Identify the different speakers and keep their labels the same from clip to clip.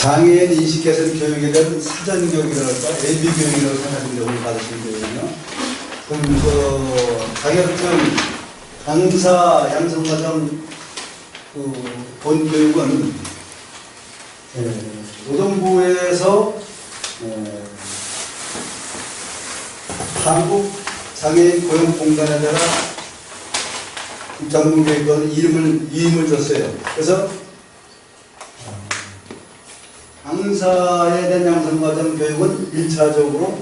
Speaker 1: 장애인 인식 개선 교육에 대한 사전 교육이랄까, 예비 교육이라고 생각하는 경우를 받으시면 되거든요. 그럼 자격증 강사 양성과정 본 교육은 노동부에서 한국 장애인 고용공단에다가 전문교육원 이름을 줬어요. 그래서 강사에 대한 양성과정 교육은 1차적으로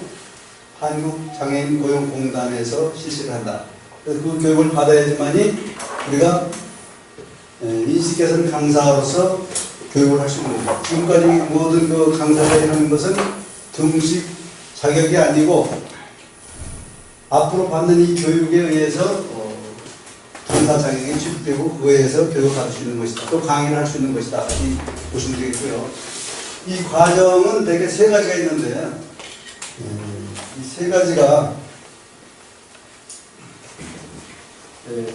Speaker 1: 한국장애인 고용공단에서 실시를 한다. 그래서 그 교육을 받아야지만이 우리가 인식개선 강사로서 교육을 할 수 있는 거죠. 지금까지 모든 그 강사들이 하는 것은 정식 자격이 아니고 앞으로 받는 이 교육에 의해서 강사 자격이 취득되고 그에 의해서 교육을 받을 수 있는 것이다. 또 강의를 할 수 있는 것이다. 이 보시면 되겠고요. 이 과정은 대개 세 가지가 있는데 이 세 가지가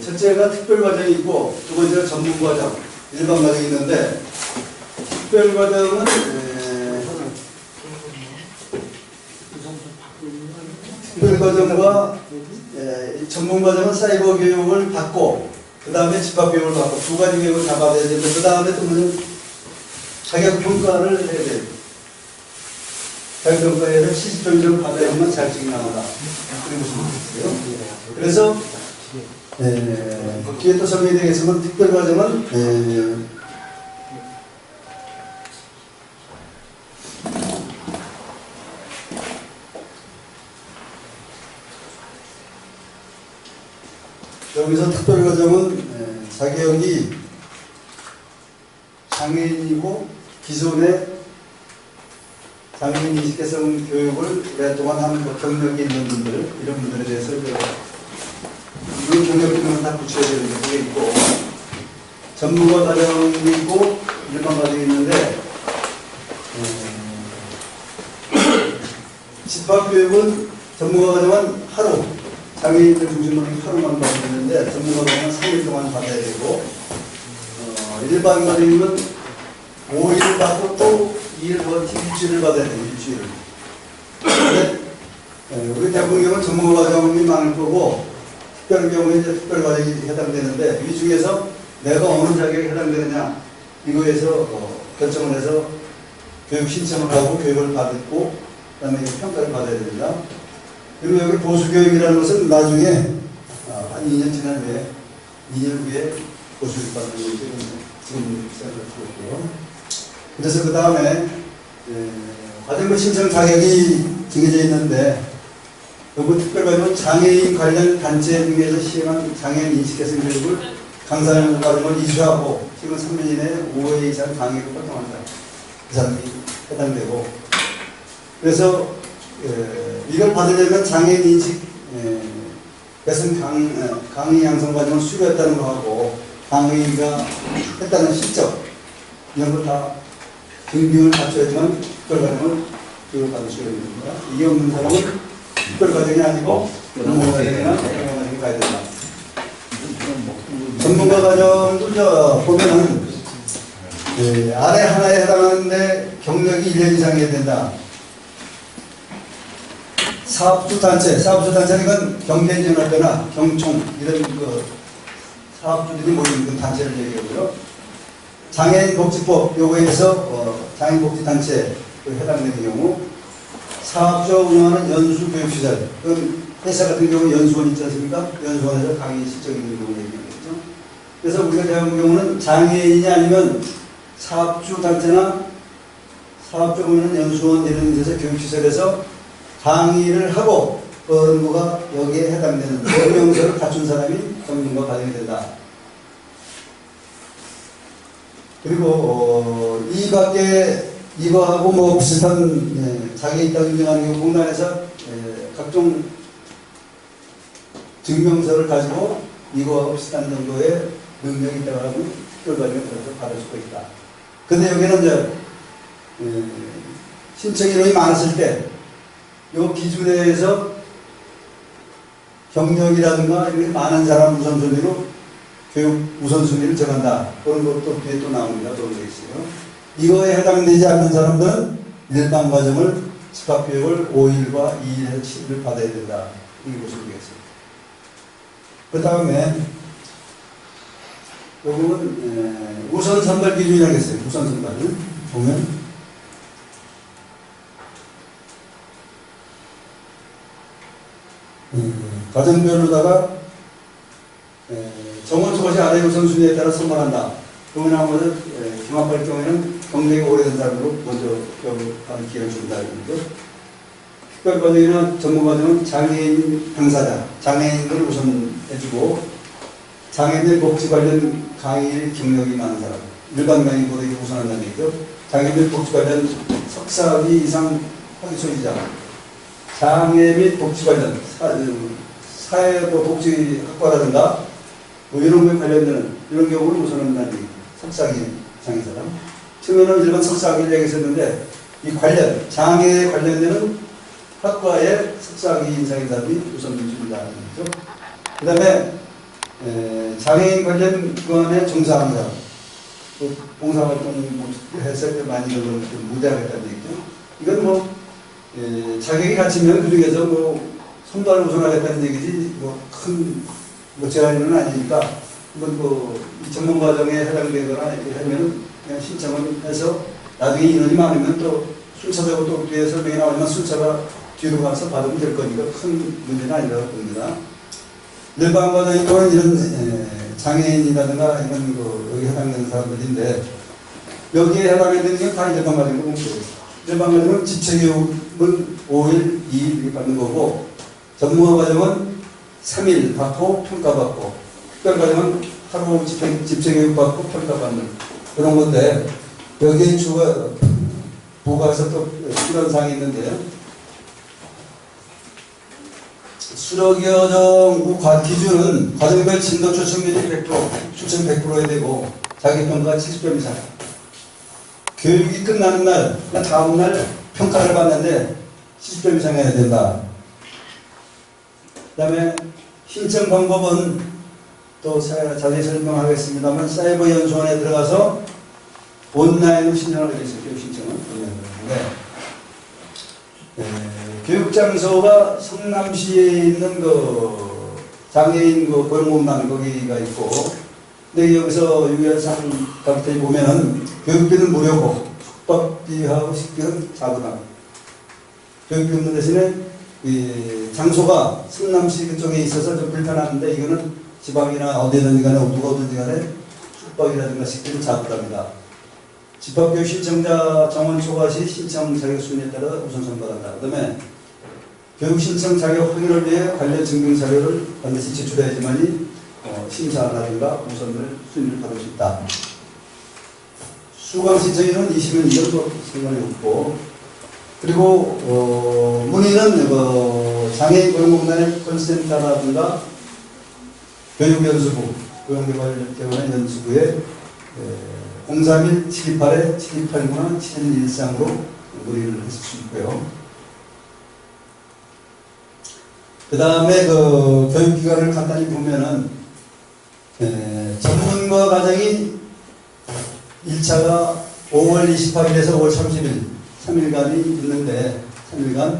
Speaker 1: 첫째가 특별과정이 있고 두 번째가 전문과정, 일반과정이 있는데 특별과정은 특별과정과 전문과정은 사이버 교육을 받고 그 다음에 집합교육을 받고 두 가지 교육을 다 받아야 되는데 그 다음에 또 자격평가를 해야 돼요. 자격평가에서 시스템적으로 받아야지만 자격증이 나온다. 그런 것이 있어요. 그래서 뒤에 또 설명이 되겠지만 특별과정은 여기서 특별과정은 자격이 장애인이고 기존의 장애인 인식개선 교육을 오랫동안 한 경력이 있는 분들, 이런 분들에 대해서 이런 경력들은 다 붙여야 되는 게 있고 전문가 과정이 있고 일반 과정이 있는데 집합교육은 전문가 과정은 하루 장애인들 중심으로 하루만 받아야 되는데 전문가 과정은 3일 동안 받아야 되고 일반 과정이면 5일 받고 또 2일 더 일주일을 받아야 돼요. 일주일을. 우리 대부분 경우는 전문가 과정이 많을 거고 특별 경우에 이제 특별 과정이 해당되는데 이 중에서 내가 어느 자격에 해당되느냐 이거에서 결정을 해서 교육 신청을 하고 교육을 받고 그 다음에 평가를 받아야 됩니다. 그리고 여기 보수교육이라는 것은 나중에 한 2년 지난 후에 2년 후에 보수교육 받는 거죠. 지금 생각하고 있고요. 그래서 그 다음에 과정부 신청 자격이 정해져 있는데 여기 특별과정은 장애인 관련 단체 등에서 시행한 장애인 인식개선 교육을 강사하는 과정을 이수하고 지금 3년 이내에 5회 이상 강의를 활동한다. 그 사람이 해당되고 그래서 이걸 받으려면 장애인 인식 개선 강의 양성 과정을 수료했다는 거하고 강의가 했다는 실적 이런 걸 다 증빙을 갖춰야지만 특별과정을 교육을 받을 수가 있는 겁니다. 이게 없는 사람은 특별과정이 아니고 전문가과정이나 전문가과정이 가야 된다. 전문가과정도 보면은 아래 하나에 해당하는데 경력이 1년 이상 해야 된다. 사업주단체는 건 경제인연합회나 경총 이런 사업주들이 모이는 단체를 얘기하고요. 장애인복지법 요거에서 장애인복지단체에 해당되는 경우 사업주가 운영하는 연수교육시설 회사 같은 경우 연수원 있지 않습니까? 연수원에서 강의 실적이 있는 경우 얘기하겠죠. 그래서 우리가 대한 경우는 장애인이 아니면 사업주단체나 사업주가 운영하는 연수원 이런 데서 교육시설에서 강의를 하고 어른부가 여기에 해당되는 명령서를 갖춘 사람이 전문가 과정이 된다. 그리고 이 밖에 이거하고 뭐 비슷한 자기 있다고 인정하는 경우 공단에서 각종 증명서를 가지고 이거하고 비슷한 정도의 능력이 있다고 하면 특별과정을 받을 수가 있다. 근데 여기는 이제 신청 인원이 많았을 때 이 기준에서 경력이라든가 이렇게 많은 사람 우선순위로 교육 우선순위를 정한다. 그런 것도 뒤에 또 나옵니다. 또 되어 있어요. 이거에 해당되지 않는 사람들은 일반 과정을 집합교육을 5일과 2일에서 7일을 받아야 된다. 이게 보시면 되겠습니다. 그 다음에 요거는 우선 선발 기준이라고 했어요. 우선 선발을 보면 과정별로다가 정원 초과시 아래 우선순위에 따라 선발한다. 그러면 아무래도 경합할 경우에는 경력이 오래된 사람으로 먼저 하는 기회를 준다. 특별 과정이나 전문 과정은 장애인 당사자, 장애인들을 우선 해주고 장애인들 복지 관련 강의 경력이 많은 사람, 일반 강의보다 우선한다는 얘기죠. 장애인들 복지 관련 석사학위 이상 학위 소유자, 장애 및 복지 관련 사회복지학과라든가 뭐 이런 거에 관련되는 이런 경우를 우선한다는 얘기죠. 석사학위 장애사람. 처음에는 일반 석사학위를 얘기했었는데 이 관련, 장애에 관련되는 학과의 석사학위 인상인 사람이 우선 준다는 거죠. 그 다음에 장애인 관련 기관에 종사하는 사람, 봉사활동 했을 때 많이 무대하겠다는 얘기죠. 이건 뭐 자격이 갖추면 그 중에서 뭐 선발을 우선하겠다는 얘기지 큰 제한은 아니니까 이건 뭐 전문 과정에 해당되거나 이렇게 하면 그냥 신청을 해서 나중에 인원이 많으면 또 순차적으로 또 뒤에 설명이 나오지만 순차가 뒤로 가서 받으면 될 거니까 큰 문제는 아니라고 봅니다. 일반 과정인 경우는 이런 장애인이라든가 이런 여기 해당되는 사람들인데 여기에 해당되는 게 다 일반 과정으로 보면 되겠습니다. 일반 과정은 집체교육은 5일, 2일 이렇게 받는 거고 전문가 과정은 3일 받고 평가받고 특별 과정은 하루 집체교육 받고 평가받는 그런 건데 여기에 부가해서 또 이런 사항이 있는데요. 수력여정 기준은 과정별 진도 추천률이 100%, 추천 100%해야 되고 자기평가가 70점 이상. 교육이 끝나는 날, 다음 날 평가를 받는데 70점 이상 해야 된다. 그 다음에 신청 방법은 또 자세히 설명하겠습니다만 사이버 연수원에 들어가서 온라인으로 신청을 하게 있어요. 교육 신청은 온라인으로 하는데 교육장소가 성남시에 있는 장애인 고용공단 거기가 있고 근데 여기서 유해상 가부터에 보면은 교육비는 무료고 숙박비하고 식비는 자부담. 교육비 없는 대신에 이 장소가 성남시 그쪽에 있어서 좀 불편한데 이거는 지방이나 어디든지 간에 누가 오든지 간에 숙박이라든가 식비는 자부담이다. 집합교육 신청자 정원 초과 시 신청 자격 순위에 따라 우선 선발한다. 그 다음에 교육 신청 자격 확인을 위해 관련 증빙 자료를 반드시 제출해야지만이 심사라든가 우선을 순위를 받을 수 있다. 수강 신청일은 20일 이전도 상관이 없고 그리고 문의는 장애인 고용공단의 콜센터라든가 교육연수부 고용개발개발의 연수부에 031-728-7289나 7113으로 문의를 하실 수 있고요. 그 다음에 교육기간을 간단히 보면은 전문가 과정이 1차가 5월 28일에서 5월 30일 3일간이 있는데 3일간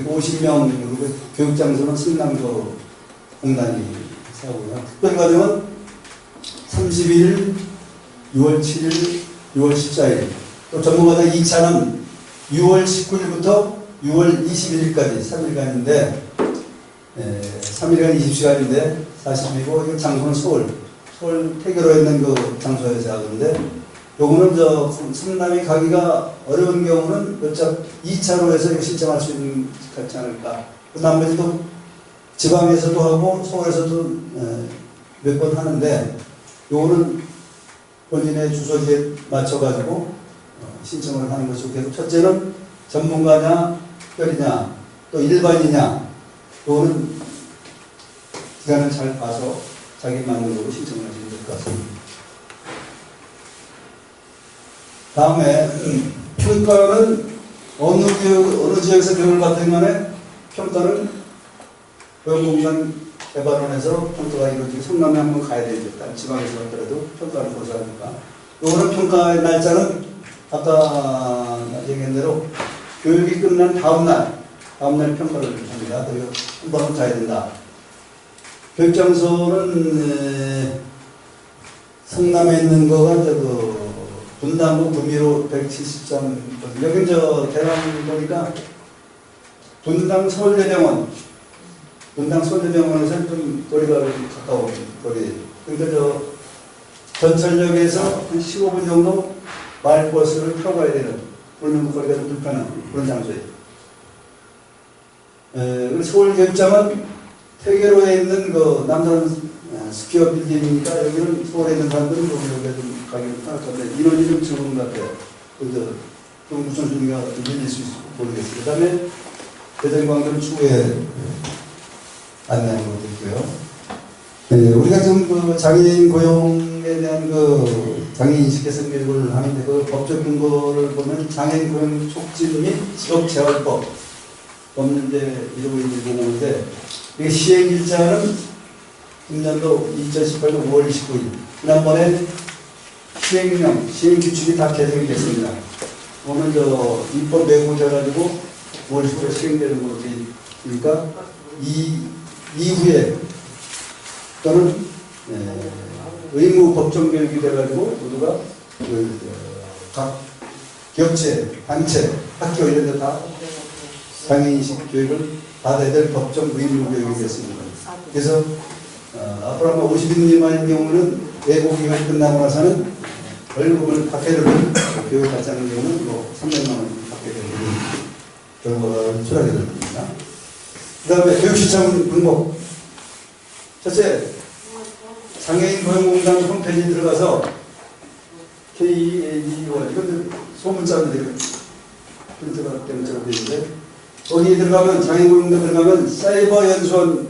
Speaker 1: 50명 그리고 교육장소는 승남고 공단이 하고요. 특별과정은 31일, 6월 7일, 6월 14일 또 전문가당 2차는 6월 19일부터 6월 21일까지 3일간인데 3일간 20시간인데 40이고 이 장소는 서울 태교로 있는 장소에서 하는데 요거는 성남이 가기가 어려운 경우는 어차피 2차로 해서 신청할 수 있는 같지 않을까. 나머지도 지방에서도 하고 서울에서도 몇 번 하는데 요거는 본인의 주소지에 맞춰가지고 신청을 하는 것이 좋겠고 첫째는 전문가냐 특별이냐 또 일반이냐 요거는 기간을 잘 봐서 자기 맞는 거로 신청을 하시면 될 것 같습니다. 다음에 평가는 어느 지역에서 교육을 받든 간에 평가는 고용공단 개발원에서 평가가 이루어지고 성남에 한번 가야 되죠. 지방에서 하더라도 평가를 거쳐하니까 요거는 평가의 날짜는 아까 얘기한 대로 교육이 끝난 다음날 평가를 합니다. 그리고 한 번은 가야 된다. 교육장소는 성남에 있는 거가 분당구 구미로 173. 여기 대략 보니까 분당 서울대병원에서 좀 거리가 가까운 거리. 그러니까 전철역에서 한 15분 정도 마을버스를 타고 가야 되는 그런 거리가 좀 불편한 그런 장소예요. 서울교육장은 퇴계로에 있는 남산 스퀘어 빌딩이니까 여기는 서울에 있는 사람들은 여기가 좀 가기로 생각하는데 인원이 좀 적은 것 같아요. 그래서 좀 우선순위가 밀릴 수 있을지 모르겠어요. 그 다음에 대전광장 추후에 안내하는 것도 있고요. 네, 우리가 지금 장애인 고용에 대한 장애인 인식 개선 교육을 하는데 법적 근거를 보면 장애인 고용 촉진 및 직업재활법 법률제 151공인데 이게 시행일자는 금년도 2018년 5월 29일 지난번에 시행규칙이 다 개정이 됐습니다. 오늘 입법 내고져가지고 5월 10일에 시행되는 걸로 되어 있으니까 이후에 또는 의무 법정 교육이 돼가지고 모두가 각 격체, 단체, 학교 이런 데 다 장애인식 교육을 받아야 될 법정 의무 교육이 됐습니다. 그래서 앞으로 아마 50인 미만인 경우는 외고 기간이 끝나고 나서는 월급을 받게 되는 교육을 받지 않는 경우는 300만 원 받게 되는 결과가 출하게 됩니다. 그 다음에 교육시청 등록. 첫째, 장애인 고용공단 홈페이지에 들어가서 KADY 이건 소문자인데 프린트가 때문에 되어 있는데 거기에 들어가면 장애인 고용공단 들어가면 사이버 연수원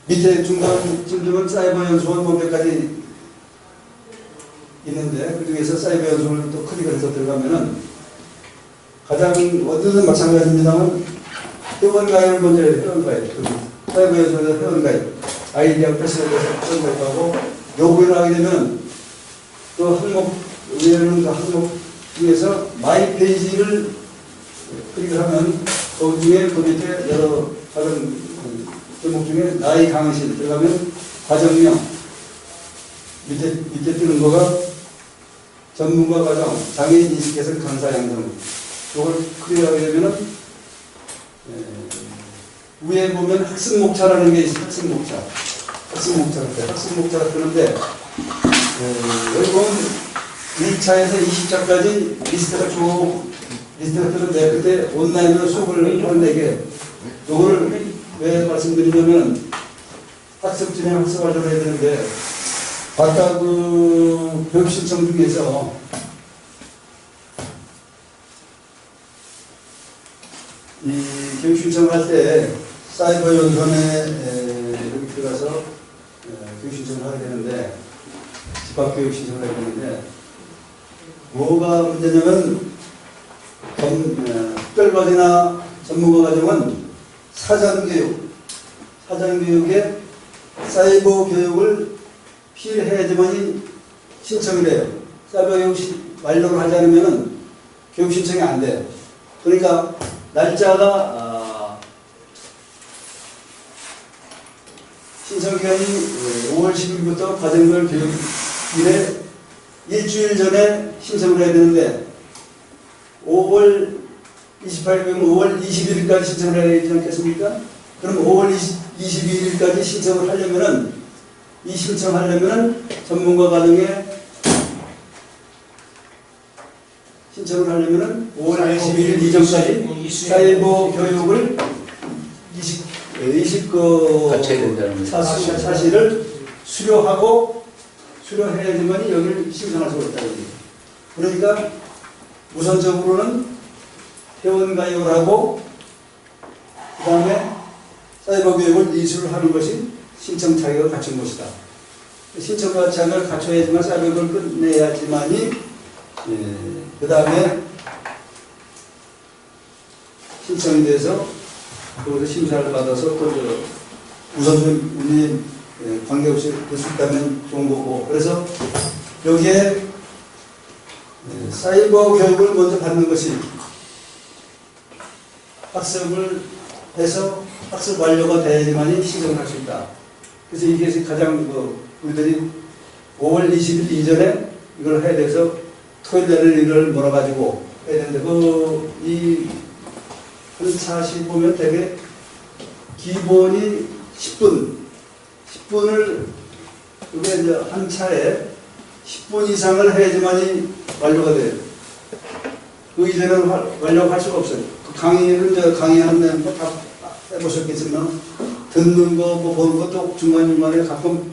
Speaker 1: 밑에 중간쯤 되면 사이버 연수원 몇 가지 있는데 그 중에서 사이버 연수원을 또 클릭을 해서 들어가면은 가장 어디든 마찬가지입니다만 회원가입을 먼저 해요. 회원가입. 사이버 연수원에서 회원가입. 아이디하고 패스해서 회원가입하고 요구를 하게 되면 그 항목 의뢰하는 그 항목 중에서 마이 페이지를 클릭을 하면 그 중에 그 밑에 여러 다른 제목 중에 나이 강의실 들어가면 과정명 밑에 뜨는 거가 전문가 과정 장애인 인식 개선 강사 양성 이걸 클릭하게 되면은 위에 보면 학습 목차라는 게 있어요. 학습 목차가 뜨는데 여기 보면 1차에서 20차까지 리스트가 뜨는데 그때 온라인으로 수업을 하는데 이게 요거를 왜 말씀드리냐면 학습 진행 학습 완료를 해야 되는데 아까 교육 신청 중에서 이 교육 신청을 할 때 사이버 연수원에 여기 들어가서 교육 신청을 하게 되는데 집합 교육 신청을 하게 되는데 뭐가 문제냐면 특별과제나 전문가 과정은 사전교육에 사이버 교육을 필해야지만이 신청을 해요. 사이버 교육 완료를 하지 않으면 교육 신청이 안 돼요. 그러니까 날짜가 신청기간이 5월 10일부터 과정별 교육일에 일주일 전에 신청을 해야 되는데 5월 28일이면 5월 21일까지 신청을 해야 되지 않겠습니까? 그럼 5월 22일까지 신청을 하려면은 전문가 과정에 신청을 하려면은 5월 22일 이전까지 사이버 교육을 사실을 수료해야지만이 여기를 신청할 수가 있다는 거죠. 그러니까 우선적으로는 회원가입을 하고 그 다음에 사이버 교육을 이수를 하는 것이 신청 자격을 갖춘 것이다. 신청 자격을 갖춰야지만 사이버 교육을 끝내야지만이 그 다음에 신청이 돼서 거기서 심사를 받아서 또 우선순위 관계없이 될 수 있다면 좋은 거고 그래서 여기에 사이버 교육을 먼저 받는 것이 학습을 해서 학습 완료가 돼야지만이 신청을 할 수 있다. 그래서 이게 가장 우리들이 5월 20일 이전에 이걸 해야 돼서 토요일 날에 이걸 몰아가지고 해야 되는데 한 차씩 보면 되게 기본이 10분을 이게 이제 한 차에 10분 이상을 해야지만이 완료가 돼요. 그 이전에는 완료할 수가 없어요. 그 강의를 이제 강의하는 데는 다 해보셨겠지만 듣는 거, 뭐 보는 것도 중간중간에 가끔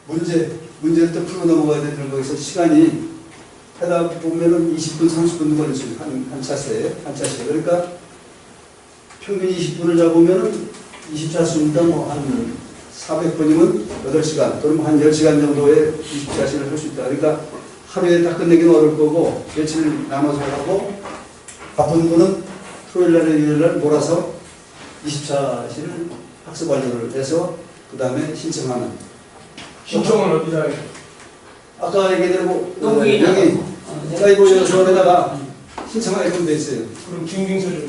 Speaker 1: 문제를 또 풀어 넘어가야 되는 거에서 시간이 하다 보면은 20분, 30분 걸릴 수 있어요. 한 차세에. 그러니까 평균 20분을 잡으면은 20차수니까 뭐 한 400분이면 8시간, 또는 한 10시간 정도의 20차시를 할 수 있다. 그러니까 하루에 다 끝내기는 어려울 거고, 며칠 나눠서 하고, 바쁜 분은 토요일 날, 일요일 날 몰아서 20차시를 학습 완료를 해서, 그 다음에 신청하는.
Speaker 2: 신청은 어디다 해요?
Speaker 1: 아까 얘기대로, 여기, 사이버 연수원에다가 신청하게끔 돼 있어요.
Speaker 2: 그럼 증빙서류?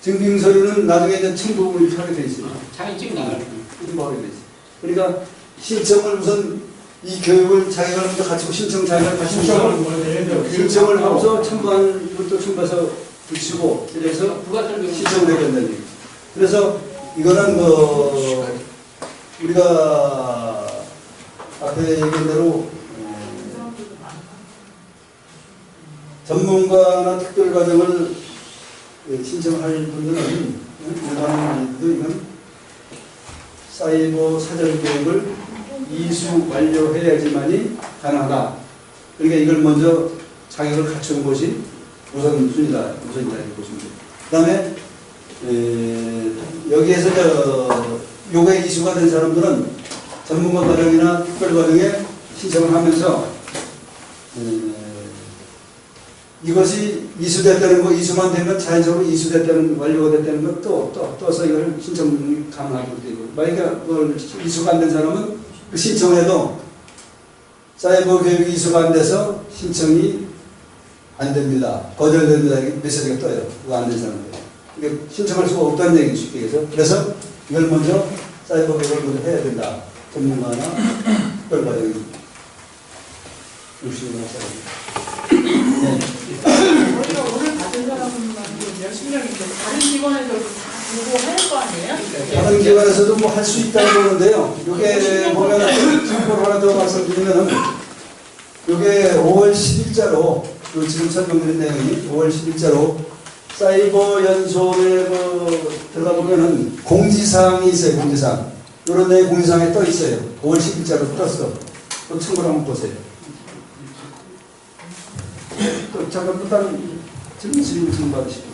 Speaker 1: 증빙서류는 나중에 이제 첨부를 하게 돼 있어요.
Speaker 3: 자기 찍 나갈
Speaker 1: 첨부하게 돼 있어요. 그러니까 신청을 우선 이 교육을 자기가 먼저 가지고 자기가 같이
Speaker 2: 신청을 뭐 해야 돼요?
Speaker 1: 신청을 하면서 첨부하는 것도 첨부해서 붙이고 이래서 신청을 해야 된다는 얘기. 그래서 이거는 우리가 앞에 얘기한 대로 전문가나 특별과정을 신청할 분들은 일반인들도 이건 사이버 사전 교육을 이수 완료해야지만이 가능하다. 그러니까 이걸 먼저 자격을 갖춘 것이 우선이다 이렇게 보시면 돼요. 그 다음에 여기에서 요게 이수가 된 사람들은 전문가 과정이나 특별 과정에 신청을 하면서 이것이 이수됐다는 거, 이수만 되면 자연적으로 이수됐다는, 완료가 됐다는 것 떠서 이걸 신청이 가능할 것도 있고, 만약에 이수가 안 된 사람은 그 신청해도 사이버 교육이 이수가 안 돼서 신청이 안 됩니다. 거절됩니다. 메시지가 떠요. 그거 안 된 사람들. 그러니까 신청할 수가 없다는 얘기죠. 쉽게 해서. 그래서 이걸 먼저 사이버 교육을 먼저 해야 된다. 전문가나 특별 과정이. 열심히 하셔야 됩니다.
Speaker 4: 저희가 오늘 받은 사람은 몇십 명인데 다른 기관에서도 다 보고 할 거 아니에요?
Speaker 1: 다른 기관에서도 뭐 할 수 있다고 그러는데요. 이게 보면 참고로 하나 더 말씀드리면은 이게 5월 10일자로 지금 설명드린 내용이 5월 10일자로 사이버 연수원에 들어가 보면은 공지사항이 있어요. 공지사항. 이런 데 공지사항에 떠 있어요. 5월 10일자로 떴어. 또 참고로 한번 보세요. 또 잠깐 또 다른 질문 받으시고.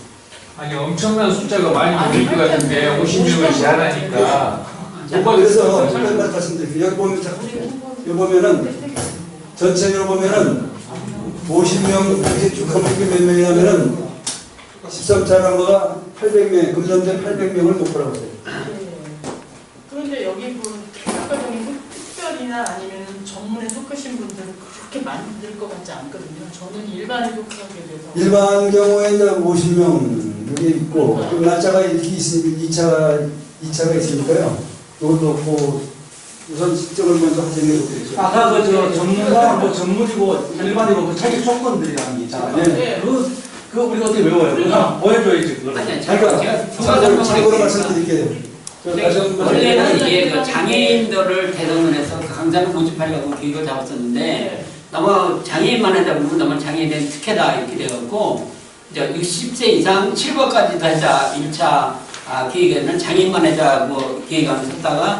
Speaker 5: 아니 엄청난 숫자가 많이 보일 것 같은데 50명을 제한하니까
Speaker 1: 그래서 특별히 말씀드릴게요. 여기 보면 여기 보면은 전체적으로 보면은 50명 이렇게 쭉 하면 이게 몇 명이냐면은 13차라는 거가 800명, 금년대 800명을 목표라고 했어요.
Speaker 4: 그런데 여기 아까 보니 특별이나 아니면 전문에 속하신 분들은 그렇게 만들 것 같지 않거든요. 저는 일반에 속하게 돼서.
Speaker 1: 일반 경우에 이제 50명 여기 있고 그 날짜가 이렇게 있으니까 2차가 있으니까요. 이것도 없고 우선 시점을 먼저 하시는 게 좋겠죠.
Speaker 6: 아까 그 전문가 뭐 전문이고 일반이고 그 자기 조건들이라는 게 있잖아요.
Speaker 4: 네.
Speaker 6: 그거 우리가 어떻게 외워요? 그냥 보여줘야지 그걸.
Speaker 3: 아니,
Speaker 1: 그러니까 참고로 말씀드릴게요.
Speaker 3: 원래는 이게 그 장애인들을 대상으로 해서 강사를 모집하려고 계획을 잡았었는데 너무 장애인만 하다 보면 너무 장애인의 특혜다 이렇게 돼갖고 이제 60세 이상 7번까지 더 하자 1차 계획에는 장애인만 하자고 계획을 섰다가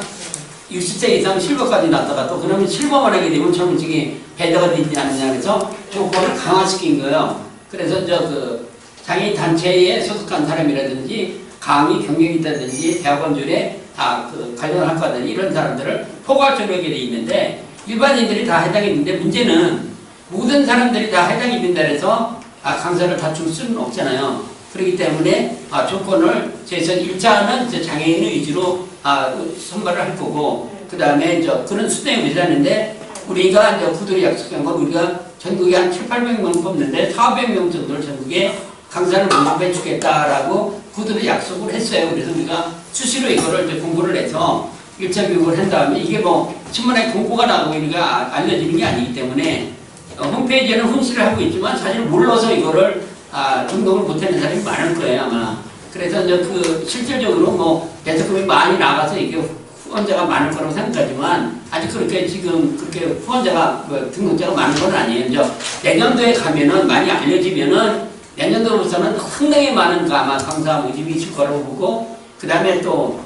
Speaker 3: 60세 이상 7번까지 났다가 또 그러면 7번만 하게 되면 젊은층이 배제가 되지 않느냐 그래서 조건을 강화시킨 거예요. 그래서 그 장애인 단체에 소속한 사람이라든지 강의 경력이 있다든지 대학원줄에 다 관련을 할 거든 이런 사람들을 포괄적으로 하게 돼 있는데 일반인들이 다 해당이 있는데 문제는 모든 사람들이 다 해당이 된다 해서 강사를 다 줄 수는 없잖아요. 그렇기 때문에 조건을 제선 1차는 이제 장애인 위주로 선발을 할 거고 그 다음에 그런 수당이 의사하는데 우리가 이제 구들이 약속한 건 우리가 전국에 한 7, 800명 뽑는데 400명 정도를 전국에 강사를 모집해 주겠다라고 구들이 약속을 했어요. 그래서 우리가 수시로 이거를 이제 공고를 해서 1차 교육을 한 다음에 이게 뭐 신문에 공고가 나오고 우리가 알려지는 게 아니기 때문에 홈페이지에는 훈시를 하고 있지만 사실 몰라서 이거를 등록을 못하는 사람이 많을 거예요 아마. 그래서 이제 그 실질적으로 뭐 배석금이 많이 나가서 이게 후원자가 많을 거라고 생각하지만 아직 그렇게 지금 그렇게 후원자가 등록자가 많은 건 아니에요. 이제 내년도에 가면은 많이 알려지면은 내년도로서는 상당히 많은 아마 강사 모집이 있을 거라고 보고 그 다음에 또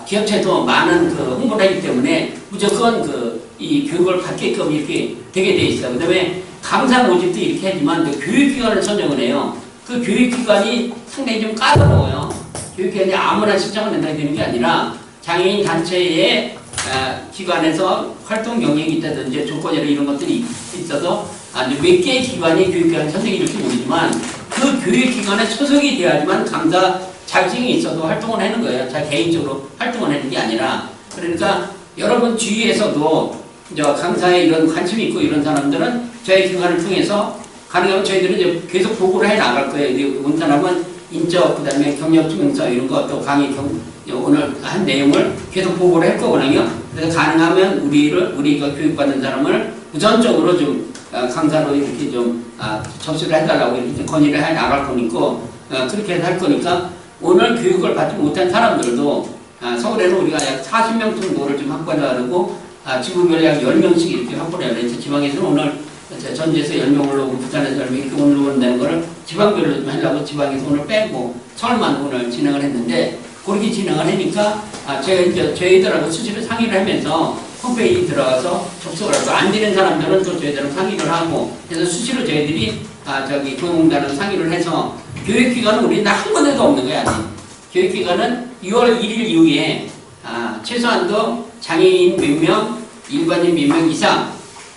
Speaker 3: 기업체도 많은 홍보를 하기 때문에 무조건 이 교육을 받게끔 이렇게 되게 돼 있어요. 그 다음에 강사 모집도 이렇게 하지만 교육기관을 선정을 해요. 그 교육기관이 상당히 좀 까다로워요. 교육기관이 아무나 신청을 낸다고 되는 게 아니라 장애인 단체의 기관에서 활동 경력이 있다든지 조건이나 이런 것들이 있어서 몇 개의 기관이 교육기관 선정이 이렇게 모르지만 그 교육기관에 소속이 돼야지만 강사 자격증이 있어도 활동을 하는 거예요. 자기 개인적으로 활동을 하는 게 아니라. 그러니까 여러분 주위에서도 이제 강사에 이런 관심이 있고 이런 사람들은 저희 기관을 통해서 가능하면 저희들은 이제 계속 보고를 해 나갈 거예요. 온 사람은 인적, 그 다음에 경력증명서 이런 거 또 강의 오늘 한 내용을 계속 보고를 할 거거든요. 그래서 가능하면 우리가 교육받는 사람을 우선적으로 좀 강사로 이렇게 좀 접수를 해달라고 이렇게 건의를 해 나갈 거니까 그렇게 해서 할 거니까 오늘 교육을 받지 못한 사람들도 서울에는 우리가 약 40명 정도를 좀 확보하려고 지구별로 약 10명씩 이렇게 확보를 해야 돼요. 지방에서는 오늘 전주에서 10명을 오고 부산에서 10명 이렇게 오늘 온다는 거를 지방별로 좀 하려고 지방에서 오늘 빼고 서울만 오늘 진행을 했는데 그렇게 진행을 하니까 저희들하고 수시로 상의를 하면서 홈페이지 들어가서 접속을 하고 안 되는 사람들은 또 저희들하고 상의를 하고 그래서 수시로 저희들이 교육공단하고 상의를 해서 교육기관은 우리는 한 군데도 없는 거야. 아직. 교육기관은 6월 1일 이후에 최소한도 장애인 몇 명, 일반인 몇 명 이상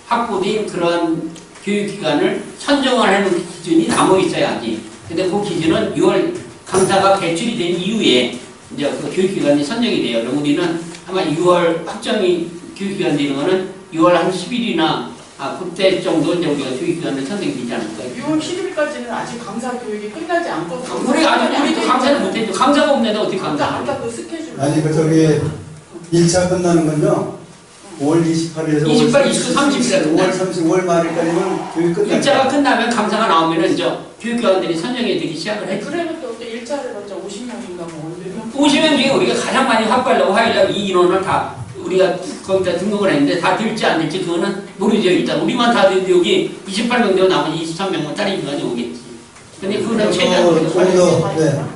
Speaker 3: 확보된 그런 교육기관을 선정을 하는 기준이 남아 있어야지. 근데 그 기준은 6월 강사가 배출이 된 이후에 이제 그 교육기관이 선정이 돼요. 그럼 우리는 아마 6월 확정이 교육기관 되는 거는 6월 한 10일이나 그때 정도 이제 우리가 교육기관을 선정되지 않을까요?
Speaker 4: 6월 10일까지는 아직 강사 교육이 끝나지 않고
Speaker 3: 우리 아직 강사를 못했죠. 강사가 없는데 어떻게 강사를
Speaker 4: 아까 그 스케줄
Speaker 1: 아니 저기 1차 끝나는 건요 5월 28일에서
Speaker 3: 28, 29, 30일에
Speaker 1: 5월 30, 5월 말일까지는 교육 끝나요.
Speaker 3: 1차가 끝나면 강사가 나오면은 이제 교육기관들이 선정이 되기 시작을 해.
Speaker 4: 그러면 또 1차를 먼저 50명인가 뭐
Speaker 3: 50명 중에 우리가 가장 많이 확보하려고 하려고 이 인원을 다 우리가 거기다 등록을 했는데 다 될지 안 될지 그거는 모르죠. 일단 우리만 다 돼도 여기 28명 되고 나머지 23명만 다른 인간이 오겠지. 근데 그거는 최대한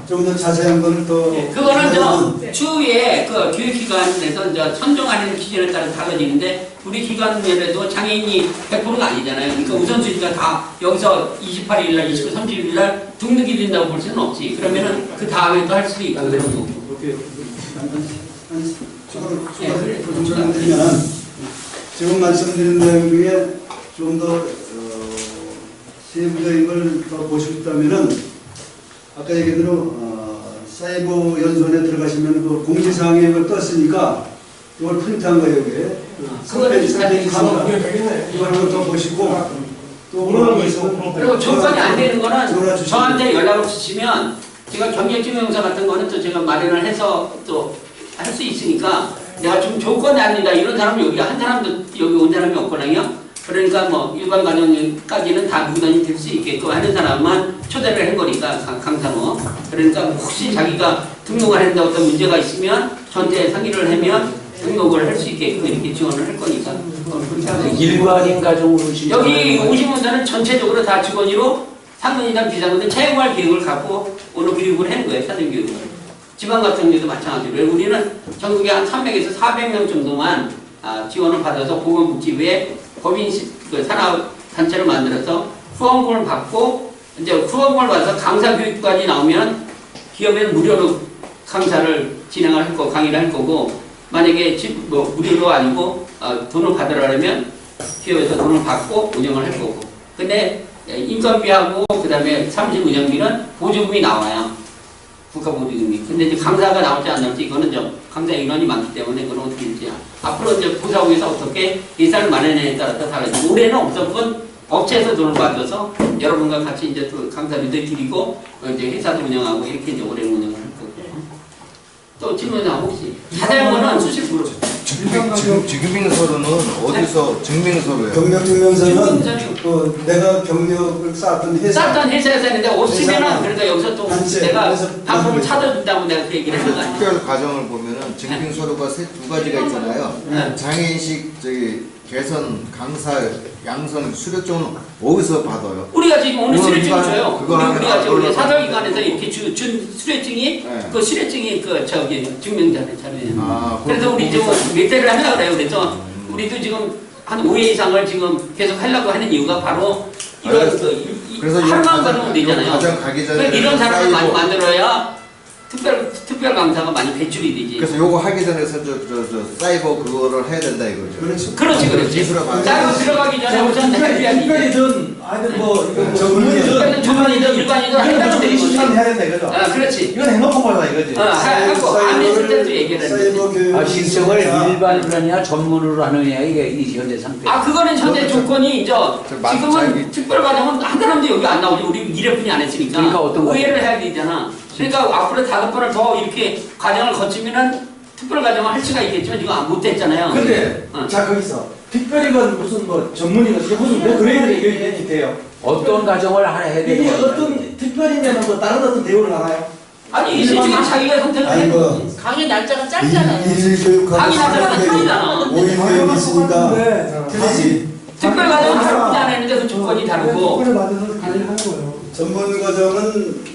Speaker 1: 좀 더 자세한 거는 또
Speaker 3: 그거는 저 추후에 그 교육기관에서 이제 선정하는 기준에 따라 달라지는데 우리 기관에도 장애인이 100%가 아니잖아요. 그러니까 우선순위가 다 여기서 28일 날, 29, 30일 날 등록이 된다고 볼 수는 없지. 그러면은 그 다음에 또 할 수도 있고 그런 거고.
Speaker 1: 설명드리면 지금 말씀드린 내용 중에 좀 더 세부적인 걸 더 보시고 있다면은 아까 얘기대로 사이버 연수원에 들어가시면 그 공지사항에 이걸 떴으니까 이걸 프린트한 거예요 여기에.
Speaker 3: 그거는
Speaker 1: 이걸 더 보시고 또
Speaker 3: 그리고 조건이 안 되는 거는 저한테 연락을 주시면 제가 경력증명서 같은 거는 또 제가 마련을 해서 또 할 수 있으니까 내가 좀 조건이 아니다 이런 사람은 여기 한 사람도 여기 온 사람이 없거든요. 그러니까 뭐 일반 과정까지는 다 무단이 될 수 있게끔 하는 사람만 초대를 한 거니까 강사로. 그러니까 혹시 자기가 등록을 했는데 어떤 문제가 있으면 저한테 상의를 하면 등록을 할 수 있게끔 이렇게 지원을 할 거니까.
Speaker 6: 일반인 가정으로
Speaker 3: 여기 오신 분들은 전체적으로 다 직원으로 상근이나 비상근들 채용할 계획을 갖고 오늘 교육을 하는 거예요. 사전교육을. 지방 같은 경우도 마찬가지로 우리는 전국에 한 300에서 400명 정도만 지원을 받아서 보건복지부에 법인 산업단체를 만들어서 후원금을 받고 이제 후원금을 받아서 강사교육까지 나오면 기업에는 무료로 강사를 진행을 할 거고 강의를 할 거고 만약에 무료로 아니고 돈을 받으려면 기업에서 돈을 받고 운영을 할 거고 근데 인건비하고 그 다음에 사무실 운영비는 보조금이 나와요. 국가보조금이. 근데 이제 강사가 나올지 안 나올지 이거는 좀 강사 인원이 많기 때문에 그건 어떻게 될지 앞으로 이제 부사국에서 어떻게 예산을 마련하냐에 따라서 달라지고 올해는 무조건 업체에서 돈을 받아서 여러분과 같이 이제 또 강사님들 드리고 이제 회사도 운영하고 이렇게 이제 올해는 운영을 할 거고. 또 질문이 혹시 자잘거는 수십 프로.
Speaker 7: 증빙서류는 어디서 증빙서류예요?
Speaker 1: 경력 증명서는
Speaker 3: 증명서류.
Speaker 1: 그 내가 경력을 쌓았던 회사.
Speaker 3: 쌌던 회사에서 했는데 없으면은 그러니까 여기서 또
Speaker 1: 단체,
Speaker 3: 내가
Speaker 1: 그래서
Speaker 3: 방법을 찾아준다고 내가 그 얘기를 하는 거 아니야.
Speaker 7: 특별 과정을 보면은 증빙서류가 두 가지가 있잖아요.
Speaker 3: 네.
Speaker 7: 장애인식 개선 강사 양성 수료증은 어디서 받아요?
Speaker 3: 우리가 지금 오늘
Speaker 7: 그거
Speaker 3: 수료증을
Speaker 7: 이거
Speaker 3: 줘요.
Speaker 7: 그거 하면
Speaker 3: 우리가 지금
Speaker 7: 그걸로
Speaker 3: 사설기관에서 이렇게 준 수료증이
Speaker 7: 네.
Speaker 3: 그 수료증이 그 저기 증명자료예요.
Speaker 7: 아,
Speaker 3: 그래서 우리 지금 몇 대를 하려고 그래요. 그래서 우리도 지금 한 5회 이상을 지금 계속 하려고 하는 이유가 바로 이런
Speaker 7: 알겠어. 그래서
Speaker 3: 하루만 가면 되잖아요.
Speaker 7: 과정 가기 전에
Speaker 3: 그러니까 이런 사람을 많이
Speaker 7: 쌓이고.
Speaker 3: 만들어야 특별 강사가 많이 배출이 되지.
Speaker 7: 그래서 요거 하기 전에서 저 사이버 그거를 해야 된다 이거죠.
Speaker 1: 그렇죠.
Speaker 3: 그렇지, 그렇지.
Speaker 7: 기술을 많이
Speaker 3: 짜고 들어가기 전에 우선 해줘야지.
Speaker 6: 특별히든 아니든 뭐 이거 뭐
Speaker 1: 전문이든
Speaker 3: 전문이든 일반이든 한다고 되는 거지.
Speaker 6: 20시간 해야 된다 이거죠.
Speaker 3: 아, 그렇지.
Speaker 6: 이건 해놓고 말라 이거지.
Speaker 3: 하고 안 했을 때도 얘기를
Speaker 1: 사이버
Speaker 3: 했는데.
Speaker 1: 교육
Speaker 8: 신청을 일반으로 하느냐 전문으로 하느냐 이게 이 현재 상태.
Speaker 3: 아, 그거는 현재 조건이 지금은 특별 과정은 한 사람도 여기 안 나오지. 우리 1회분이 안 했으니까.
Speaker 8: 그러니까 어떤 거?
Speaker 3: 오해를 해야 되잖아. 그러니까 앞으로 5번을 더 이렇게 과정을 거치면은 특별 과정을 할 수가 있겠지만 지금 못 했잖아요.
Speaker 6: 근데
Speaker 3: 어.
Speaker 6: 자 거기서 특별히건 무슨 뭐 전문이건 이게 무슨 뭐 그래야 얘기 돼요.
Speaker 8: 어떤 과정을 해야
Speaker 6: 이게
Speaker 8: 되는 거예요?
Speaker 6: 어떤 특별히면 뭐 다른 어떤 대우를 하나요?
Speaker 3: 아니, 이 지금 자기가 선택을
Speaker 1: 아니
Speaker 3: 해.
Speaker 1: 뭐
Speaker 4: 강의 날짜가 짧잖아요.
Speaker 1: 일 교육하고
Speaker 3: 강의 날짜가 틀리잖아.
Speaker 1: 5일 교육이 있으니까 틀리지.
Speaker 3: 특별 과정은 하루뿐이 안 했는데 그 조건이 다르고.
Speaker 1: 전문 과정은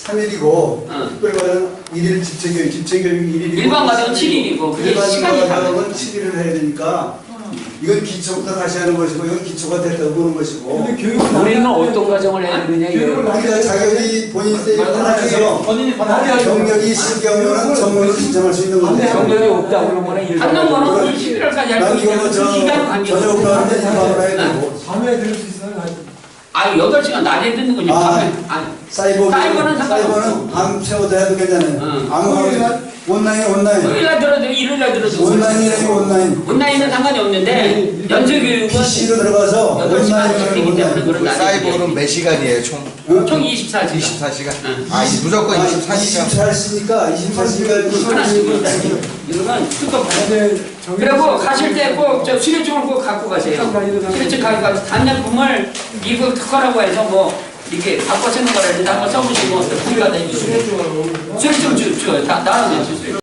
Speaker 1: 3일이고 특별 과정은 1일 집체교육 1일이고
Speaker 3: 일반 과정은 7일이고 그게
Speaker 1: 일반
Speaker 3: 시간이 다르고.
Speaker 1: 과정은 7일을 해야 되니까 이건 기초부터 다시 하는 것이고 이건 기초가 됐다고 보는 것이고
Speaker 8: 우리는 어떤 과정을 해야 되느냐 이게.
Speaker 1: 우리가 자격이 본인 때 받아서
Speaker 6: 본인이 받아야
Speaker 1: 경력이 있을 경우는 전문을 신청할 수 있는 건데
Speaker 8: 경력이 없다 그런 거는 일반
Speaker 3: 받는
Speaker 8: 과정.
Speaker 3: 거는 11월까지 할
Speaker 1: 난
Speaker 3: 거니까
Speaker 1: 이거
Speaker 3: 그 시간 관계가
Speaker 1: 저녁 가는데 이만을 해야 되고
Speaker 6: 밤에 들을 수 있어요?
Speaker 3: 아, 8시간 낮에 듣는 거지.
Speaker 1: 아.
Speaker 3: 아니,
Speaker 1: 사이버는
Speaker 3: 상관없어.
Speaker 1: 밤 채워도 해도 괜찮아요.
Speaker 3: 응.
Speaker 1: 온라인
Speaker 3: 토요일날 들어도 일요일날 들어도
Speaker 1: 온라인이라고 온라인
Speaker 3: 온라인은 상관이 없는데 연수교육은
Speaker 1: PC로 들어가서
Speaker 3: 8시간씩 되기 때문에
Speaker 1: 온라인
Speaker 3: 그런 거
Speaker 7: 사이버는 몇 시간이에요 총?
Speaker 3: 총 24시간.
Speaker 7: 24시간?
Speaker 3: 응.
Speaker 7: 아 무조건 24시간.
Speaker 1: 24시간
Speaker 3: 하나씩. 이거는 특급. 그리고 가실 때 꼭 저 수료증을 꼭 갖고 가세요. 수료증 갖고 가서 단약품을 이거 특허라고 해서 뭐 이렇게 바꿔 쓰는 거라든지 한번 써보시고 우리가 다 해주세요. 수료증 다 나눠주세요.